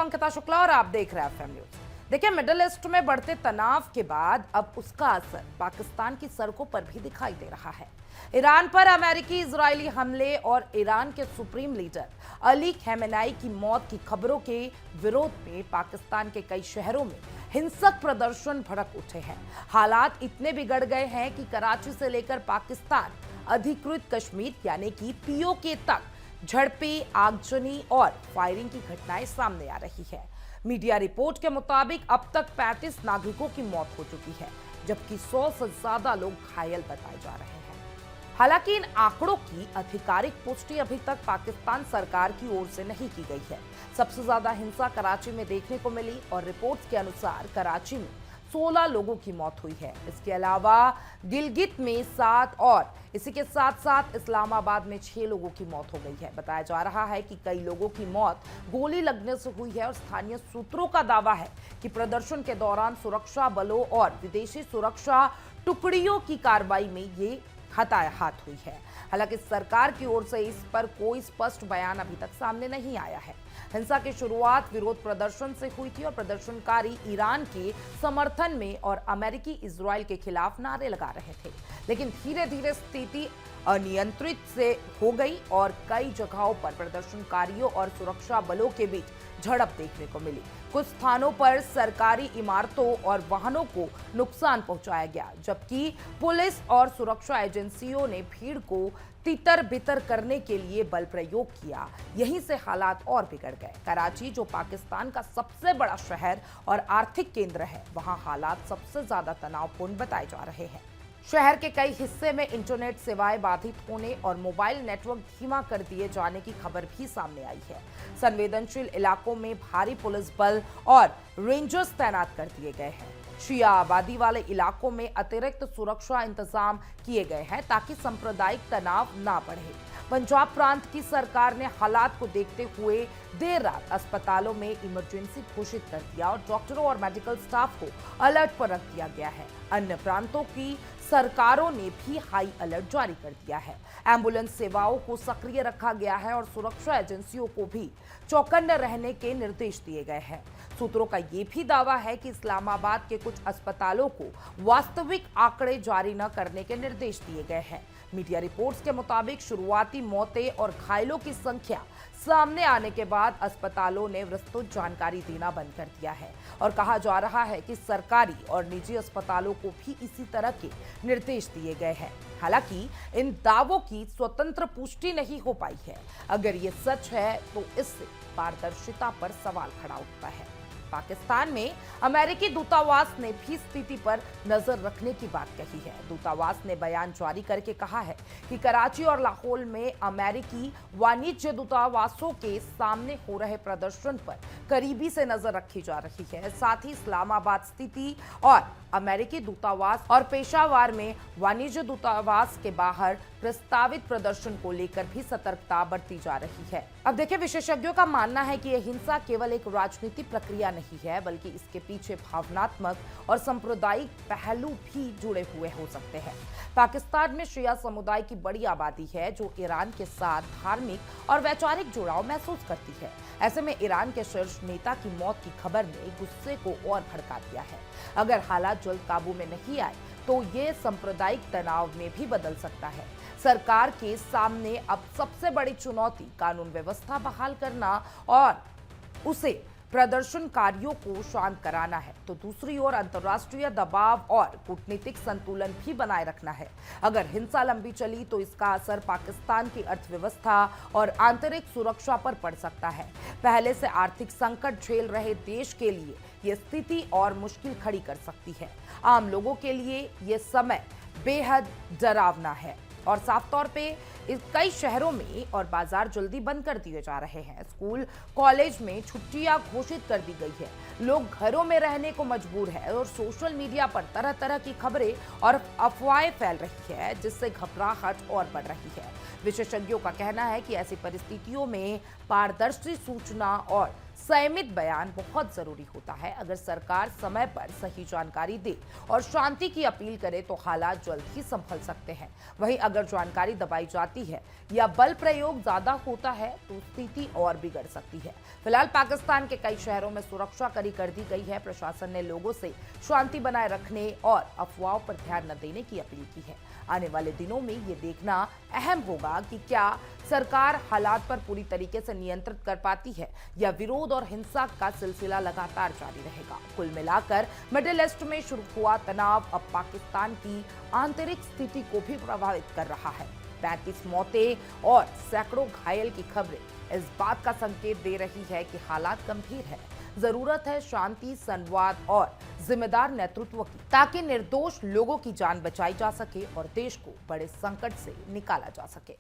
हूं अंकिता शुक्ला और आप देख रहे हैं एफएम न्यूज। देखिए, मिडिल ईस्ट में बढ़ते तनाव के बाद अब उसका असर पाकिस्तान की सड़कों पर भी दिखाई दे रहा है। ईरान पर अमेरिकी इजरायली हमले और ईरान के सुप्रीम लीडर अली खamenei की मौत की खबरों के विरोध में पाकिस्तान के कई शहरों में हिंसक प्रदर्शन भड़क उठे हैं। हालात इतने बिगड़ गए हैं कि कराची से लेकर पाकिस्तान अधिकृत कश्मीर यानी कि पीओके तक झड़पें, आगजनी और फायरिंग की घटनाएं सामने आ रही है। मीडिया रिपोर्ट के मुताबिक अब तक 35 नागरिकों की मौत हो चुकी है, जबकि 100 से ज्यादा लोग घायल बताए जा रहे हैं। हालांकि इन आंकड़ों की आधिकारिक पुष्टि अभी तक पाकिस्तान सरकार की ओर से नहीं की गई है। सबसे ज्यादा हिंसा कराची में देखने को मिली और रिपोर्ट्स के अनुसार कराची में 16 लोगों की मौत हुई है। इसके अलावा गिलगित में 7 और इसी के साथ साथ इस्लामाबाद में 6 लोगों की मौत हो गई है। बताया जा रहा है कि कई लोगों की मौत गोली लगने से हुई है और स्थानीय सूत्रों का दावा है कि प्रदर्शन के दौरान सुरक्षा बलों और विदेशी सुरक्षा टुकड़ियों की कार्रवाई में ये हताहत हुई है। हालांकि सरकार की ओर से इस पर कोई स्पष्ट बयान अभी तक सामने नहीं आया है। हिंसा की शुरुआत विरोध प्रदर्शन से हुई थी और प्रदर्शनकारी ईरान के समर्थन में और अमेरिकी इजराइल के खिलाफ नारे लगा रहे थे, लेकिन धीरे धीरे स्थिति अनियंत्रित से हो गई और कई जगहों पर प्रदर्शनकारियों और सुरक्षा बलों के बीच झड़प देखने को मिली। कुछ स्थानों पर सरकारी इमारतों और वाहनों को नुकसान पहुंचाया गया, जबकि पुलिस और सुरक्षा एजेंसियों ने भीड़ को तितर बितर करने के लिए बल प्रयोग किया। यहीं से हालात और बिगड़ गए। कराची, जो पाकिस्तान का सबसे बड़ा शहर और आर्थिक केंद्र है, वहां हालात सबसे ज्यादा तनावपूर्ण बताए जा रहे हैं। शहर के कई हिस्से में इंटरनेट सेवाएं बाधित होने और मोबाइल नेटवर्क धीमा कर दिए जाने की खबर भी सामने आई है। संवेदनशील इलाकों में भारी पुलिस बल और रेंजर्स तैनात कर दिए गए हैं। शिया आबादी वाले इलाकों में अतिरिक्त सुरक्षा इंतजाम किए गए हैं ताकि सांप्रदायिक तनाव ना बढ़े। पंजाब प्रांत की सरकार ने हालात को देखते हुए देर रात अस्पतालों में इमरजेंसी घोषित कर दिया और डॉक्टरों और मेडिकल स्टाफ को अलर्ट पर रख दिया गया है। अन्य प्रांतों की सरकारों ने भी हाई अलर्ट जारी कर दिया है। एम्बुलेंस सेवाओं को सक्रिय रखा गया है और सुरक्षा एजेंसियों को भी चौकन्ने रहने के निर्देश दिए गए हैं। सूत्रों का यह भी दावा है कि इस्लामाबाद के कुछ अस्पतालों को वास्तविक आंकड़े जारी न करने के निर्देश दिए गए हैं। मीडिया रिपोर्ट्स के मुताबिक शुरुआती मौतें और घायलों की संख्या सामने आने के बाद अस्पतालों ने विस्तृत जानकारी देना बंद कर दिया है और कहा जा रहा है कि सरकारी और निजी अस्पतालों को भी इसी तरह के निर्देश दिए गए हैं। हालांकि इन दावों की स्वतंत्र पुष्टि नहीं हो पाई है। अगर ये सच है तो इससे पारदर्शिता पर सवाल खड़ा उठता है। पाकिस्तान में अमेरिकी दूतावास ने भी स्थिति पर नजर रखने की बात कही है। दूतावास ने बयान जारी करके कहा है कि कराची और लाहौर में अमेरिकी वाणिज्य दूतावासों के सामने हो रहे प्रदर्शन पर करीबी से नजर रखी जा रही है। साथ ही इस्लामाबाद स्थिति और अमेरिकी दूतावास और पेशावर में वाणिज्य दूतावास के बाहर प्रस्तावित प्रदर्शन को लेकर भी सतर्कता बरती जा रही है। अब देखिए, विशेषज्ञों का मानना है कि यह हिंसा केवल एक राजनीतिक प्रक्रिया नहीं है, बल्कि इसके पीछे भावनात्मक और सांप्रदायिक पहलू भी जुड़े हुए हो सकते हैं। पाकिस्तान में शिया समुदाय की बड़ी आबादी है जो ईरान के साथ धार्मिक और वैचारिक जुड़ाव महसूस करती है। ऐसे में ईरान के शीर्ष नेता की मौत की खबर ने गुस्से को और भड़का दिया है। अगर हालात जल्द काबू में नहीं आए तो ये सांप्रदायिक तनाव में भी बदल सकता है। सरकार के सामने अब सबसे बड़ी चुनौती कानून व्यवस्था बहाल करना और उसे प्रदर्शनकारियों को शांत कराना है, तो दूसरी ओर अंतर्राष्ट्रीय दबाव और कूटनीतिक संतुलन भी बनाए रखना है। अगर हिंसा लंबी चली तो इसका असर पाकिस्तान की अर्थव्यवस्था और आंतरिक सुरक्षा पर पड़ सकता है। पहले से आर्थिक संकट झेल रहे देश के लिए यह स्थिति और मुश्किल खड़ी कर सकती है। आम लोगों के लिए यह समय बेहद डरावना है और साफ तौर पे कई शहरों में और बाजार जल्दी बंद कर दिए जा रहे हैं। स्कूल कॉलेज में छुट्टियां घोषित कर दी गई है। लोग घरों में रहने को मजबूर है और सोशल मीडिया पर तरह तरह की खबरें और अफवाहें फैल रही है, जिससे घबराहट और बढ़ रही है। विशेषज्ञों का कहना है कि ऐसी परिस्थितियों में पारदर्शी सूचना और संयमित बयान बहुत जरूरी होता है। अगर सरकार समय पर सही जानकारी दे और शांति की अपील करे तो हालात जल्द ही संभल सकते हैं। वहीं अगर जानकारी दबाई जाती है या बल प्रयोग ज्यादा होता है तो स्थिति और बिगड़ सकती है। फिलहाल पाकिस्तान के कई शहरों में सुरक्षा कड़ी कर दी गई है। प्रशासन ने लोगों से शांति बनाए रखने और अफवाहों पर ध्यान न देने की अपील की है। आने वाले दिनों में ये देखना अहम होगा कि क्या सरकार हालात पर पूरी तरीके से नियंत्रित कर पाती है या विरोध और हिंसा का सिलसिला लगातार जारी रहेगा। कुल मिलाकर मिडिल ईस्ट में शुरू हुआ तनाव अब पाकिस्तान की आंतरिक स्थिति को भी प्रभावित कर रहा है। 35 मौतें और सैकड़ों घायल की खबरें इस बात का संकेत दे रही है कि हालात गंभीर है। जरूरत है शांति, संवाद और जिम्मेदार नेतृत्व की, ताकि निर्दोष लोगों की जान बचाई जा सके और देश को बड़े संकट से निकाला जा सके।